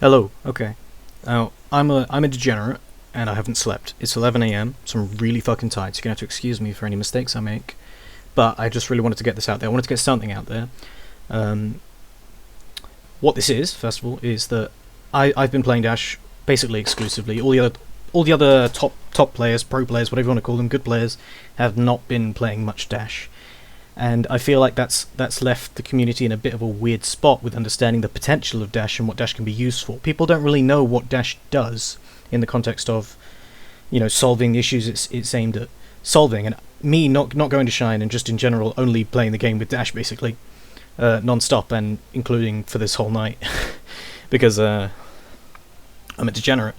Hello. Okay. Now I'm a degenerate, and I haven't slept. It's 11 a.m. So I'm really fucking tired. So you're gonna have to excuse me for any mistakes I make. But I just really wanted to get this out there. I wanted to get something out there. Um, what this is, first of all, is that I've been playing Dash basically exclusively. All the other top players, pro players, whatever you want to call them, good players, have not been playing much Dash. And I feel like that's left the community in a bit of a weird spot with understanding the potential of Dash and what Dash can be used for. People don't really know what Dash does in the context of, solving the issues it's aimed at solving. And me not going to Shine and just in general only playing the game with Dash basically non-stop and including for this whole night because I'm a degenerate.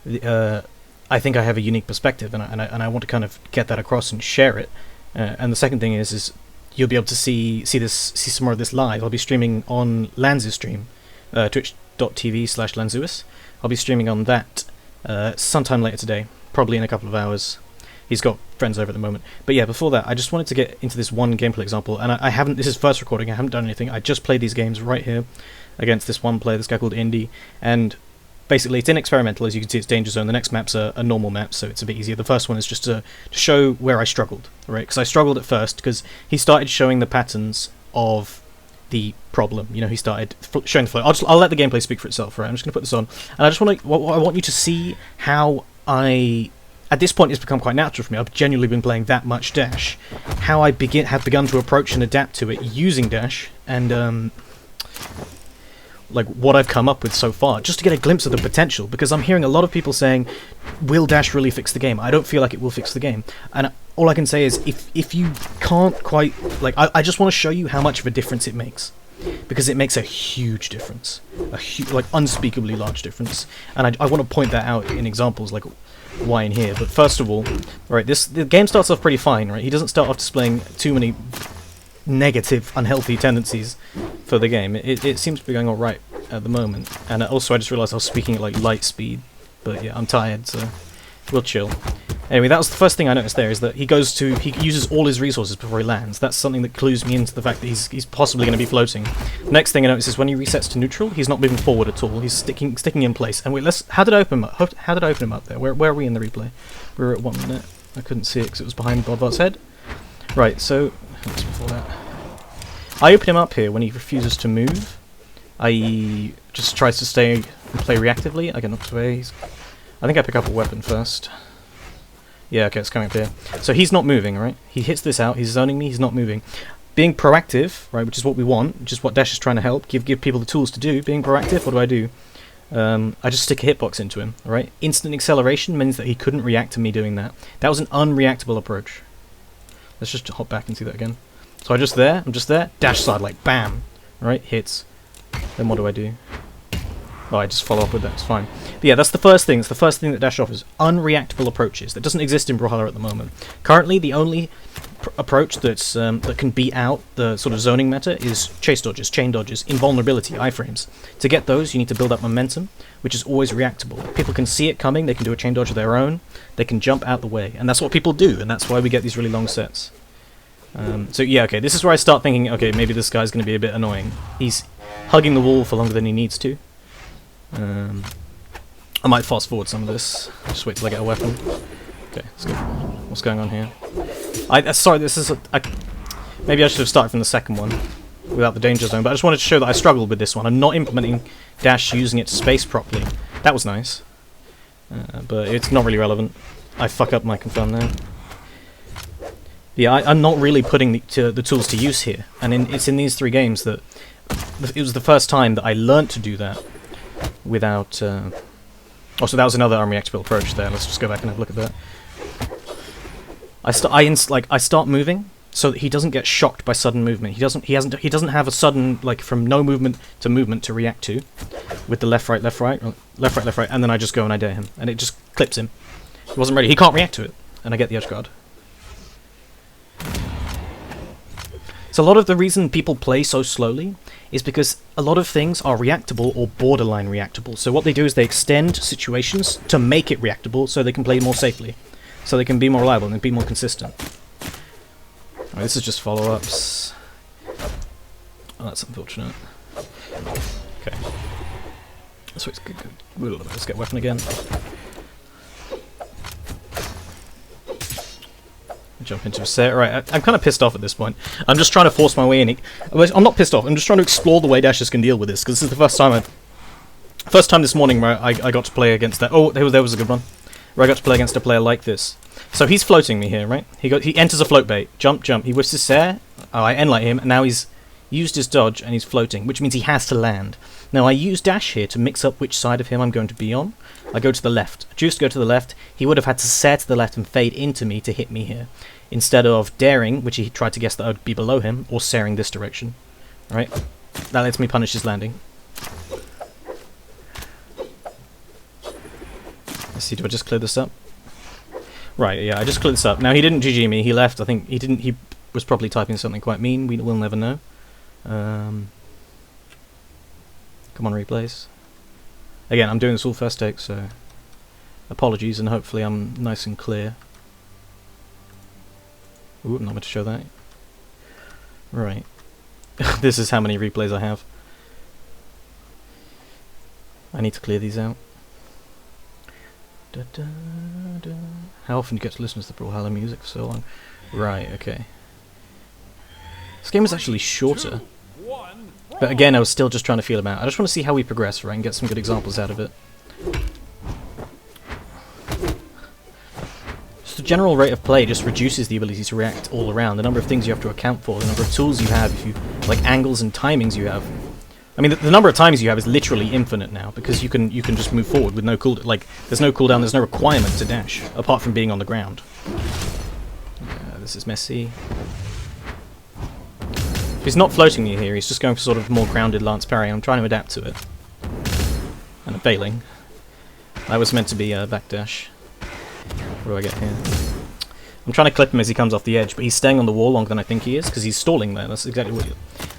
I think I have a unique perspective and I want to kind of get that across and share it. And the second thing is you'll be able to see some more of this live. I'll be streaming on Lanz's stream, twitch.tv/Lanzuis. I'll be streaming on that sometime later today, probably in a couple of hours. He's got friends over at the moment. But yeah, before that, I just wanted to get into this one gameplay example, and I haven't, this is first recording, I haven't done anything. I just played these games right here against this one player, this guy called Indy, and basically it's in experimental, as you can see it's danger zone. The next map's a normal map, so it's a bit easier. The first one is just to show where I struggled, right? Because I struggled at first, because he started showing the patterns of the problem. He started showing the flow. I'll let the gameplay speak for itself, right? I'm just going to put this on, and I just want you to see how at this point it's become quite natural for me. I've genuinely been playing that much Dash. How I have begun to approach and adapt to it using Dash, and like what I've come up with so far, just to get a glimpse of the potential, because I'm hearing a lot of people saying, will Dash really fix the game? I don't feel like it will fix the game. And all I can say is, if you can't quite, I just want to show you how much of a difference it makes. Because it makes a huge difference. Unspeakably large difference. And I want to point that out in examples, like why in here. But first of all, right, the game starts off pretty fine, right? He doesn't start off displaying too many negative, unhealthy tendencies for the game. It seems to be going alright at the moment. And also I just realised I was speaking at light speed. But yeah, I'm tired, so we'll chill. Anyway, that was the first thing I noticed there, is that he uses all his resources before he lands. That's something that clues me into the fact that he's possibly going to be floating. Next thing I notice is when he resets to neutral, he's not moving forward at all. He's sticking in place. And wait, how did I open him up? How did I open him up there? Where are we in the replay? We were at 1 minute. I couldn't see it because it was behind Bodvart's head. Right, so before that, I open him up here when he refuses to move. I just tries to stay and play reactively. I get knocked away. I think I pick up a weapon first. Yeah, okay, it's coming up here. So he's not moving, right? He hits this out, he's zoning me, he's not moving. Being proactive, right, which is what we want, which is what Dash is trying to help, give people the tools to do. Being proactive, what do? I just stick a hitbox into him, right? Instant acceleration means that he couldn't react to me doing that. That was an unreactable approach. Let's just hop back and see that again. So I'm just there, dash side, bam, right, hits. Then what do? Oh, I just follow up with that, it's fine. But yeah, that's the first thing. It's the first thing that Dash offers. Unreactable approaches. That doesn't exist in Brawlhalla at the moment. Currently, the only approach that's that can beat out the sort of zoning meta is chase dodges, chain dodges, invulnerability, iframes. To get those, you need to build up momentum, which is always reactable. People can see it coming, they can do a chain dodge of their own, they can jump out the way. And that's what people do, and that's why we get these really long sets. So yeah, okay, this is where I start thinking, okay, maybe this guy's going to be a bit annoying. He's hugging the wall for longer than he needs to. I might fast forward some of this. Just wait till I get a weapon. Okay, let's go. What's going on here? Sorry, this is maybe I should have started from the second one without the danger zone, but I just wanted to show that I struggled with this one. I'm not implementing Dash using it to space properly. That was nice. But it's not really relevant. I fuck up my confirm there. Yeah, I'm not really putting the tools to use here. And it's in these 3 games that it was the first time that I learnt to do that without... Oh, so that was another unreactable approach there. Let's just go back and have a look at that. I start moving so that he doesn't get shocked by sudden movement. He doesn't have a sudden from no movement to react to with the left right, and then I just go and I dare him, and it just clips him. He wasn't ready. He can't react to it, and I get the edge guard. So a lot of the reason people play so slowly is because a lot of things are reactable or borderline reactable. So what they do is they extend situations to make it reactable so they can play more safely. So they can be more reliable and be more consistent. Right, this is just follow-ups. Oh, that's unfortunate. Okay. So it's good. Let's get weapon again. Jump into a set. Right, I'm kind of pissed off at this point. I'm just trying to force my way in. I'm not pissed off. I'm just trying to explore the way dashes can deal with this, because this is the first time this morning where I got to play against that. Oh, there was a good one. Where I got to play against a player like this. So he's floating me here, right? He enters a float bait. Jump, jump. He whiffs his air. Oh, I end like him, and now he's used his dodge and he's floating, which means he has to land. Now I use dash here to mix up which side of him I'm going to be on. I go to the left. I choose to go to the left. He would have had to stare to the left and fade into me to hit me here, instead of daring, which he tried to guess that I would be below him, or staring this direction. Right? That lets me punish his landing. Let's see, do I just clear this up? Right, yeah, I just cleared this up. Now he didn't GG me, he left. I think he was probably typing something quite mean. We'll never know. Come on, replays. Again, I'm doing this all first take, so apologies, and hopefully I'm nice and clear. Ooh, I'm not meant to show that. Right. This is how many replays I have. I need to clear these out. Da, da, da. How often do you get to listen to the Brawlhalla music for so long? Right, okay. This game is actually shorter. But again, I was still just trying to feel him out. I just want to see how we progress, right, and get some good examples out of it. Just the general rate of play just reduces the ability to react all around. The number of things you have to account for, the number of tools you have, if you like angles and timings you have. I mean, the number of times you have is literally infinite now, because you can just move forward with no cooldown. Like, there's no cooldown, there's no requirement to dash, apart from being on the ground. This is messy. He's not floating me here, he's just going for sort of more grounded lance parry. I'm trying to adapt to it. And I'm failing. That was meant to be a backdash. What do I get here? I'm trying to clip him as he comes off the edge, but he's staying on the wall longer than I think he is, because he's stalling there. That's exactly what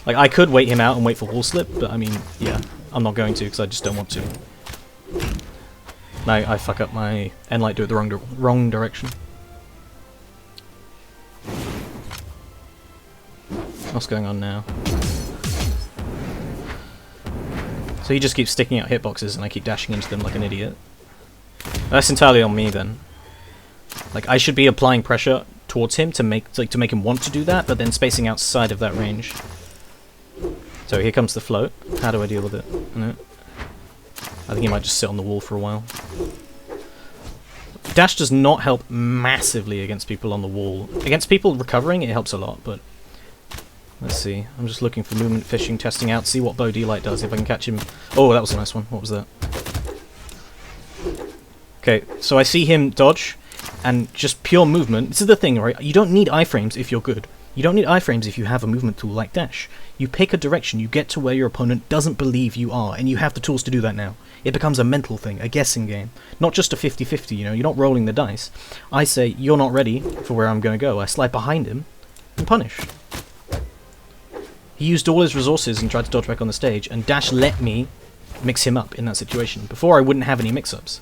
like, I could wait him out and wait for wall slip, but I mean, yeah, I'm not going to, because I just don't want to. Now I fuck up my end light, do it the wrong direction. What's going on now? So he just keeps sticking out hitboxes and I keep dashing into them like an idiot. That's entirely on me then. Like, I should be applying pressure towards him to make him want to do that, but then spacing outside of that range. So here comes the float. How do I deal with it? No. I think he might just sit on the wall for a while. Dash does not help massively against people on the wall. Against people recovering, it helps a lot, but let's see. I'm just looking for movement fishing, testing out, see what bow D-Light does, if I can catch him. Oh, that was a nice one. What was that? Okay, so I see him dodge, and just pure movement. This is the thing, right? You don't need iframes if you're good. You don't need iframes if you have a movement tool like dash. You pick a direction, you get to where your opponent doesn't believe you are, and you have the tools to do that now. It becomes a mental thing, a guessing game. Not just a 50-50, you know, you're not rolling the dice. I say, you're not ready for where I'm going to go. I slide behind him and punish. He used all his resources and tried to dodge back on the stage, and dash let me mix him up in that situation. Before, I wouldn't have any mix-ups.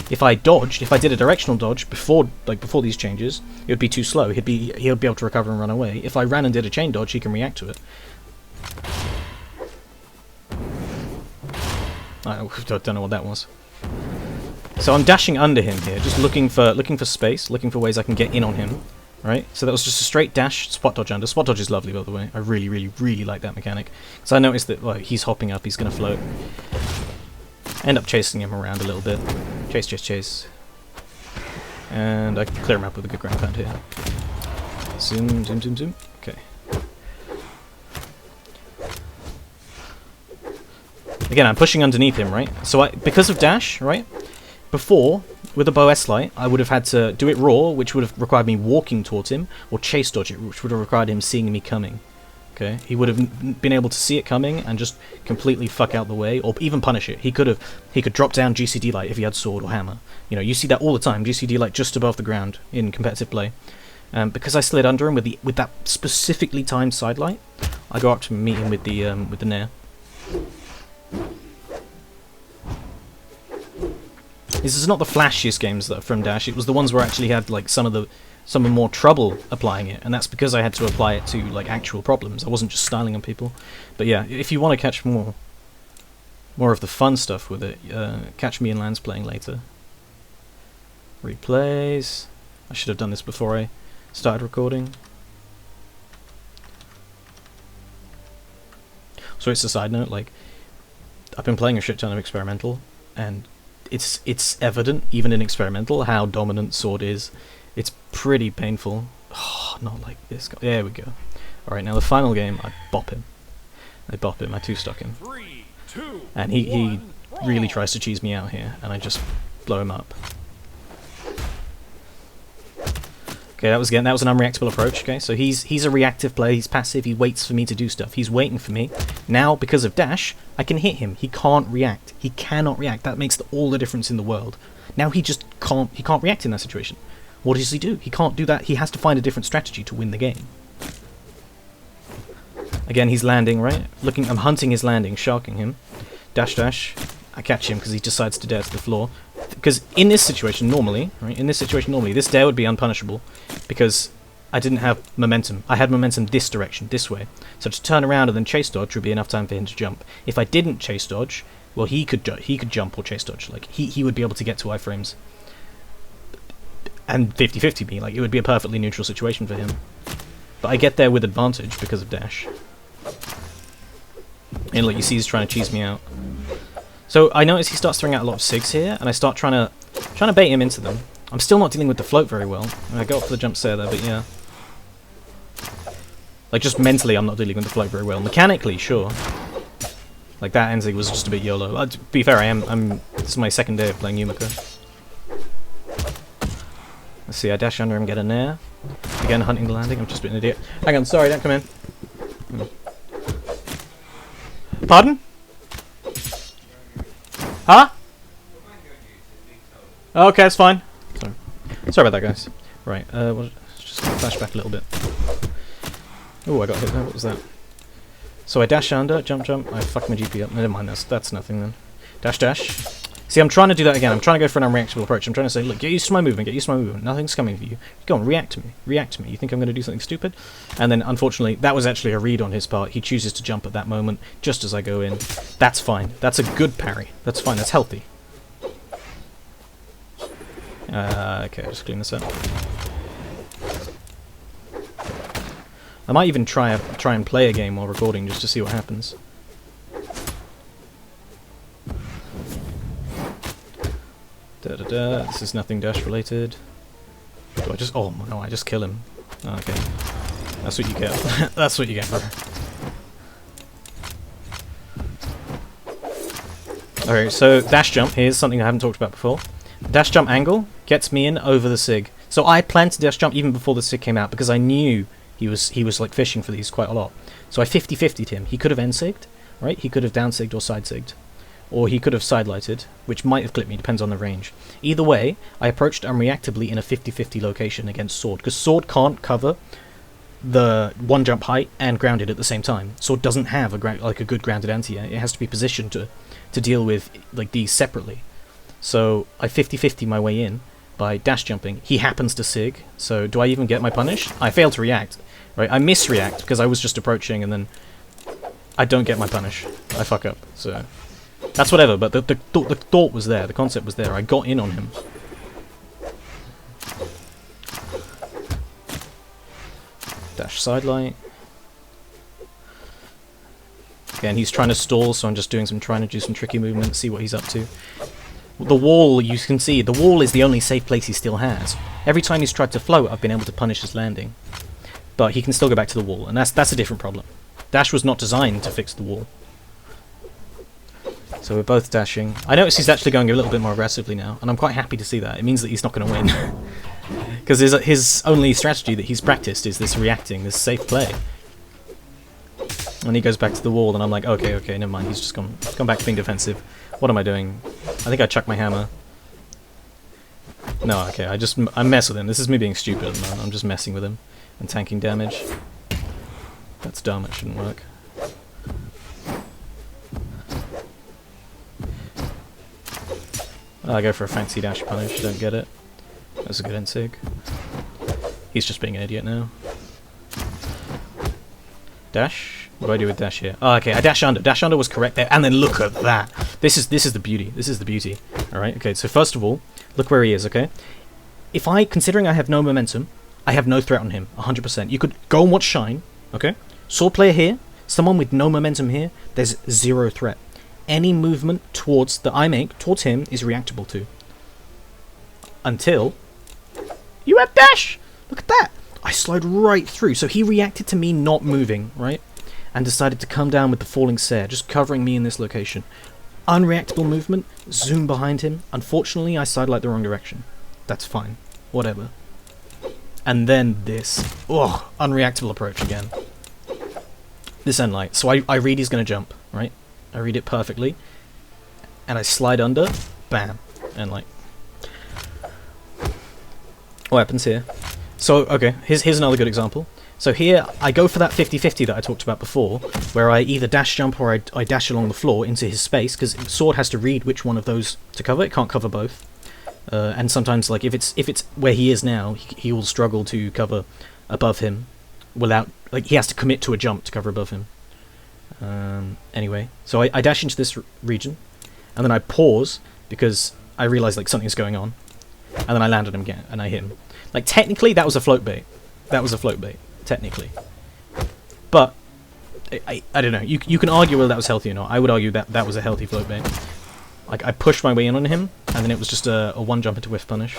If I dodged, if I did a directional dodge before these changes, it would be too slow. He'd be able to recover and run away. If I ran and did a chain dodge, he can react to it. I don't know what that was. So I'm dashing under him here, just looking for space, looking for ways I can get in on him. Right? So that was just a straight dash, spot dodge under. Spot dodge is lovely, by the way. I really, really, really like that mechanic. So I noticed that he's hopping up, he's going to float. End up chasing him around a little bit. Chase, chase, chase. And I can clear him up with a good ground pound here. Zoom, zoom, zoom, zoom. Okay. Again, I'm pushing underneath him, right? So because of dash, right? Before, with a bow S-Light, I would have had to do it raw, which would have required me walking towards him, or chase dodge it, which would have required him seeing me coming. Okay, he would have been able to see it coming and just completely fuck out the way, or even punish it. He could drop down GCD light if he had sword or hammer. You know, you see that all the time. GCD light just above the ground in competitive play. Because I slid under him with that specifically timed side light, I go up to meet him with the nair. This is not the flashiest games that are from Dash. It was the ones where I actually had like some of the more trouble applying it, and that's because I had to apply it to like actual problems. I wasn't just styling on people. But yeah, if you want to catch more, more of the fun stuff with it. Catch me in Lands playing later. Replays. I should have done this before I started recording. So it's a side note, like, I've been playing a shit ton of experimental, and it's evident, even in experimental, how dominant Sword is. It's pretty painful. Oh, not like this guy. There we go. Alright, now the final game, I bop him. I 2-stock him. 3, 2, And he really tries to cheese me out here, and I just blow him up. Okay, that was an unreactable approach. Okay, so he's a reactive player. He's passive. He waits for me to do stuff. He's waiting for me. Now, because of dash, I can hit him. He can't react. He cannot react. That makes all the difference in the world. Now he just can't. He can't react in that situation. What does he do? He can't do that. He has to find a different strategy to win the game. Again, he's landing, right? I'm hunting his landing, sharking him. Dash, dash. I catch him because he decides to dare to the floor. Because in this situation, normally, this dare would be unpunishable because I didn't have momentum. I had momentum this direction, this way. So to turn around and then chase dodge would be enough time for him to jump. If I didn't chase dodge, well, he could jump or chase dodge. Like he would be able to get to iframes. And 50-50 me, like it would be a perfectly neutral situation for him. But I get there with advantage because of dash. And like you see, he's trying to cheese me out. So I notice he starts throwing out a lot of SIGs here, and I start trying to bait him into them. I'm still not dealing with the float very well. I go up for the jump scare there, but yeah. Like just mentally, I'm not dealing with the float very well. Mechanically, sure. Like that Enzig was just a bit YOLO. To be fair, this is my second day of playing Yumika. Let's see, I dash under him, get a nair. Again, hunting the landing. I'm just a bit an idiot. Hang on, sorry, don't come in. Pardon? Huh? Okay, that's fine. Sorry about that, guys. Right, let's just flash back a little bit. Oh, I got hit there. What was that? So I dash under, jump, I fuck my GP up. Never mind, that's nothing then. Dash, dash. See, I'm trying to do that again. I'm trying to go for an unreactable approach. I'm trying to say, look, get used to my movement, Nothing's coming for you. Go on, react to me. You think I'm going to do something stupid? And then, unfortunately, that was actually a read on his part. He chooses to jump at that moment, just as I go in. That's fine. That's a good parry. That's fine. That's healthy. Okay, I'll just clean this up. I might even try and play a game while recording, just to see what happens. This is nothing dash related. Do I just... Oh no, I just kill him. Oh, okay. That's what you get. That's what you get, bro. Okay, so dash jump. Here's something I haven't talked about before. Dash jump angle gets me in over the SIG. So I planned to dash jump even before the SIG came out because I knew he was like fishing for these quite a lot. So I 50-50'd him. He could have end-sigged, right? He could have down-sigged or side-sigged. Or he could have side-lighted, which might have clipped me, depends on the range. Either way, I approached unreactably in a 50-50 location against Sword, because Sword can't cover the one jump height and grounded at the same time. Sword doesn't have a good grounded anti-air. It has to be positioned to deal with like these separately. So I 50-50 my way in by dash jumping. He happens to SIG, so do I even get my punish? I fail to react, right? I misreact because I was just approaching and then I don't get my punish. I fuck up, so... That's whatever, but the thought was there, the concept was there. I got in on him. Dash sidelight. Again, he's trying to stall, so I'm just trying to do some tricky movements, see what he's up to. The wall, you can see, the wall is the only safe place he still has. Every time he's tried to float, I've been able to punish his landing. But he can still go back to the wall, and that's a different problem. Dash was not designed to fix the wall. So we're both dashing. I notice he's actually going a little bit more aggressively now, and I'm quite happy to see that. It means that he's not going to win. Because his only strategy that he's practiced is this reacting, this safe play. And he goes back to the wall, and I'm like, okay, never mind. He's just gone back to being defensive. What am I doing? I think I chucked my hammer. No, okay, I mess with him. This is me being stupid at the moment. I'm just messing with him and tanking damage. That's dumb. It shouldn't work. I go for a fancy dash punish, don't get it. That's a good end-sig. He's just being an idiot now. Dash? What do I do with dash here? Oh, okay, I dash under. Dash under was correct there, and then look at that! This is the beauty. This is the beauty. All right. Okay. So first of all, look where he is. Okay. If considering I have no momentum, I have no threat on him. 100%. You could go and watch Shine. Okay. Sword player here. Someone with no momentum here. There's zero threat. Any movement that I make towards him is reactable to. Until you have dash. Look at that. I slide right through. So he reacted to me not moving, right? And decided to come down with the falling Sare, just covering me in this location. Unreactable movement, zoom behind him. Unfortunately, I sidelight the wrong direction. That's fine. Whatever. And then this. Oh, unreactable approach again. This end light. So I read he's going to jump, right? I read it perfectly. And I slide under. Bam. End light. What happens here? So, okay, here's another good example. So here, I go for that 50-50 that I talked about before, where I either dash jump or I dash along the floor into his space, because Sword has to read which one of those to cover. It can't cover both. And sometimes, like, if it's where he is now, he will struggle to cover above him without... Like, he has to commit to a jump to cover above him. Anyway, so I dash into this region, and then I pause, because I realise, like, something's going on. And then I land on him again, and I hit him. Like, technically, that was a float bait. That was a float bait, technically. But, I don't know. You can argue whether that was healthy or not. I would argue that was a healthy float bait. Like, I pushed my way in on him, and then it was just a one jump into whiff punish.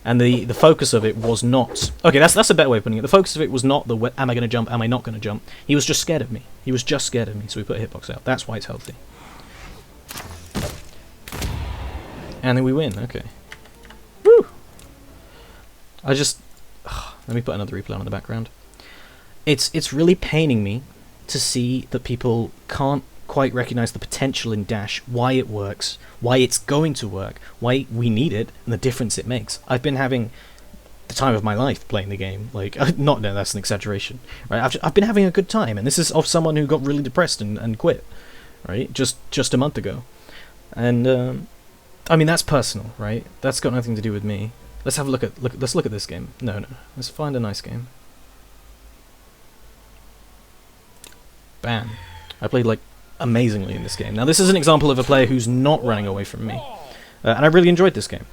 And the focus of it was not... Okay, that's a better way of putting it. The focus of it was not am I going to jump, am I not going to jump. He was just scared of me. He was just scared of me, so we put a hitbox out. That's why it's healthy. And then we win, okay. Woo! Let me put another replay on in the background. It's really paining me to see that people can't quite recognize the potential in Dash, why it works, why it's going to work, why we need it, and the difference it makes. I've been having the time of my life playing the game. Like, no, that's an exaggeration, right? I've been having a good time, and this is of someone who got really depressed and quit, right? Just a month ago, and I mean that's personal, right? That's got nothing to do with me. Let's have a look at this game. No, let's find a nice game. Bam! I played like amazingly in this game. Now this is an example of a player who's not running away from me, and I really enjoyed this game.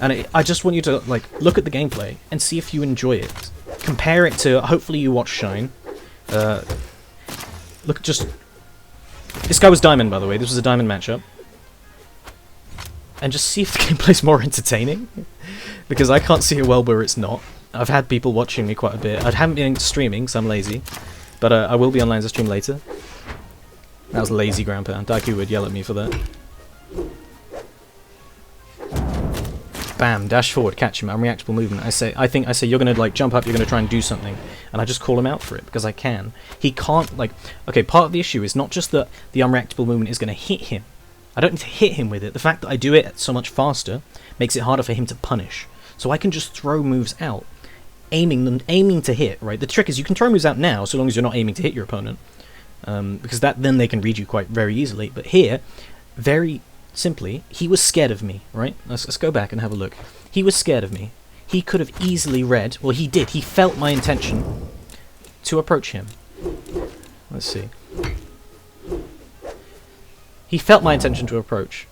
And I just want you to like look at the gameplay and see if you enjoy it. Compare it to hopefully you watch Shine. Look, just this guy was Diamond, by the way. This was a Diamond matchup. And just see if the gameplay's more entertaining, because I can't see a world where it's not. I've had people watching me quite a bit. I haven't been streaming because I'm lazy, but I will be online to stream later. That was lazy ground pound. Daiku would yell at me for that. Bam, dash forward, catch him, unreactable movement. I say you're gonna like jump up, you're gonna try and do something, and I just call him out for it because I can. He can't like. Okay, part of the issue is not just that the unreactable movement is gonna hit him. I don't need to hit him with it. The fact that I do it so much faster makes it harder for him to punish. So I can just throw moves out, aiming to hit, right? The trick is you can throw moves out now, so long as you're not aiming to hit your opponent, because then they can read you quite very easily. But here, very simply, he was scared of me, right? Let's go back and have a look. He was scared of me. He could have easily read, well he did, he felt my intention to approach him. Let's see. He felt my intention to approach.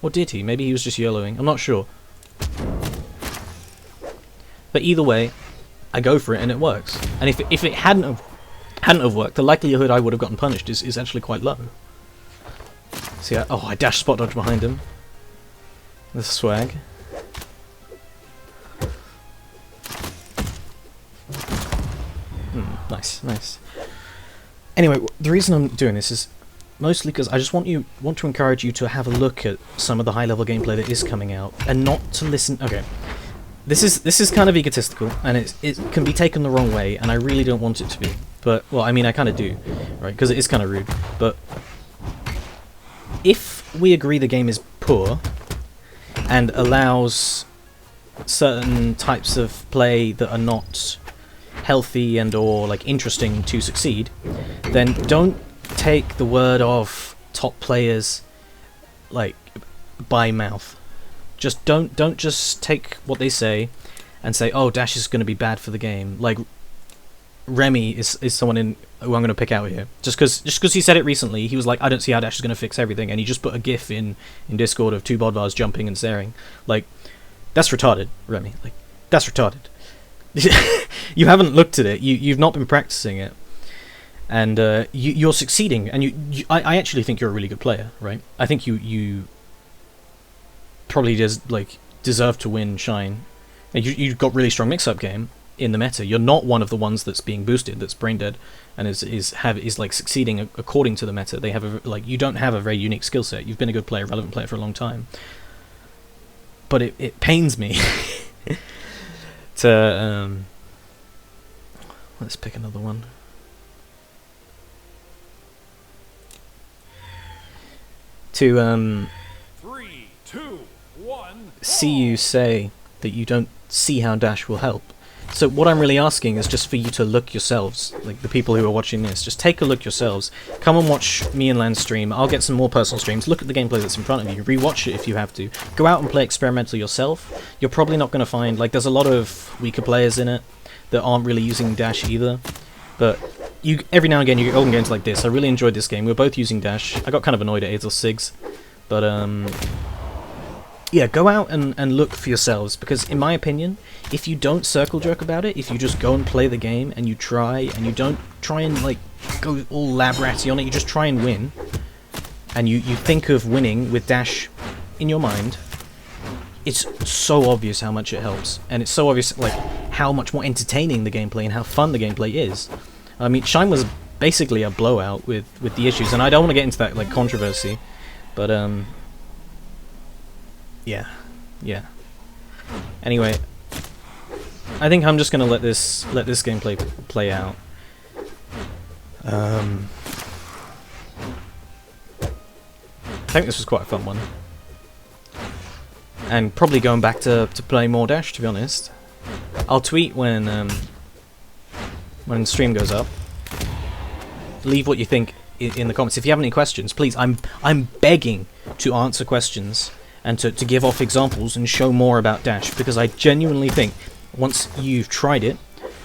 Or did he? Maybe he was just YOLOing. I'm not sure. But either way, I go for it and it works. And if it hadn't have worked, the likelihood I would have gotten punished is actually quite low. See, I dash spot dodge behind him. The swag. Nice. Anyway, the reason I'm doing this is mostly because I just want to encourage you to have a look at some of the high-level gameplay that is coming out, and not to listen. Okay, this is kind of egotistical, and it can be taken the wrong way, and I really don't want it to be. But well, I mean, I kind of do, right? Because it is kind of rude. But if we agree the game is poor and allows certain types of play that are not healthy and or like interesting to succeed, then don't take the word of top players like by mouth. Just don't just take what they say and say, oh, Dash is going to be bad for the game. Like, Remy is someone who I'm going to pick out here. Just because he said it recently, he was like, I don't see how Dash is going to fix everything, and he just put a gif in Discord of two Bodvars jumping and staring. Like, that's retarded, Remy. Like, that's retarded. You haven't looked at it. You've not been practicing it, and you're succeeding. And I actually think you're a really good player, right? I think you probably deserve to win Shine. And you've got really strong mix-up game in the meta. You're not one of the ones that's being boosted, that's brain dead, and is like succeeding according to the meta. They have you don't have a very unique skill set. You've been a good player, relevant player for a long time. But it pains me to let's pick another one. To 3, 2, 1. See you say that you don't see how Dash will help. So what I'm really asking is just for you to look yourselves, like the people who are watching this, just take a look yourselves. Come and watch me and Lan stream. I'll get some more personal streams. Look at the gameplay that's in front of you. Rewatch it if you have to. Go out and play experimental yourself. You're probably not going to find, like, there's a lot of weaker players in it that aren't really using Dash either. But every now and again you get golden games like this. I really enjoyed this game. We were both using Dash. I got kind of annoyed at Azel Sigs. But, yeah, go out and look for yourselves, because in my opinion, if you don't circle jerk about it, if you just go and play the game and you try, and you don't try and like go all lab ratty on it, you just try and win, and you think of winning with Dash in your mind, it's so obvious how much it helps, and it's so obvious like how much more entertaining the gameplay and how fun the gameplay is. I mean, Shine was basically a blowout with the issues, and I don't want to get into that like controversy, but yeah. Anyway, I think I'm just gonna let this gameplay play out. I think this was quite a fun one, and probably going back to play more Dash. To be honest, I'll tweet when the stream goes up. Leave what you think in the comments. If you have any questions, please. I'm begging to answer questions and to give off examples and show more about Dash, because I genuinely think once you've tried it,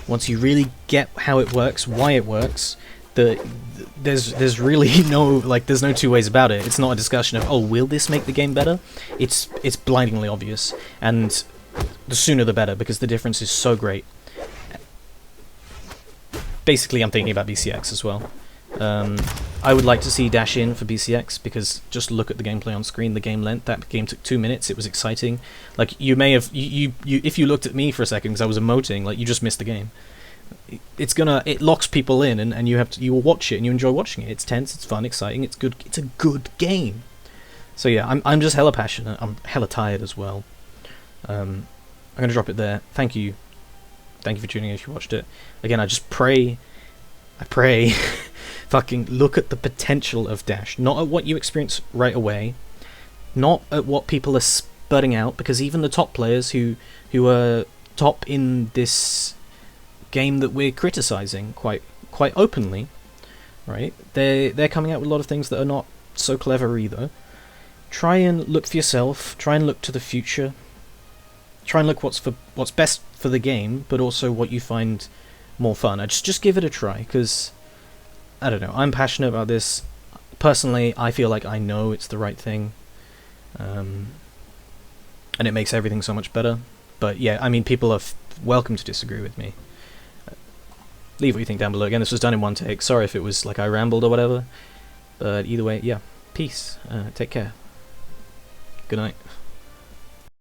once you really get how it works, why it works, there's really no there's no two ways about it. It's not a discussion of, oh, will this make the game better? It's blindingly obvious, and the sooner the better, because the difference is so great. Basically, I'm thinking about BCX as well. I would like to see Dash in for BCX, because just look at the gameplay on screen, the game length. That game took 2 minutes. It was exciting. Like, you may have you if you looked at me for a second because I was emoting, like, you just missed the game. It locks people in, and you will watch it and you enjoy watching it. It's tense, it's fun, exciting, it's good. It's a good game. So yeah, I'm just hella passionate. I'm hella tired as well. I'm gonna drop it there. Thank you for tuning in if you watched it. Again, I pray fucking look at the potential of Dash, not at what you experience right away, not at what people are sputting out, because even the top players who are top in this game that we're criticizing quite openly, right? They're coming out with a lot of things that are not so clever either. Try and look for yourself. Try and look to the future. Try and look what's best for the game, but also what you find more fun. Just give it a try, because I don't know, I'm passionate about this. Personally, I feel like I know it's the right thing, and it makes everything so much better. But yeah, I mean, people are welcome to disagree with me. Leave what you think down below. Again, this was done in one take. Sorry if it was like I rambled or whatever, but either way, yeah, peace. Take care. Good night.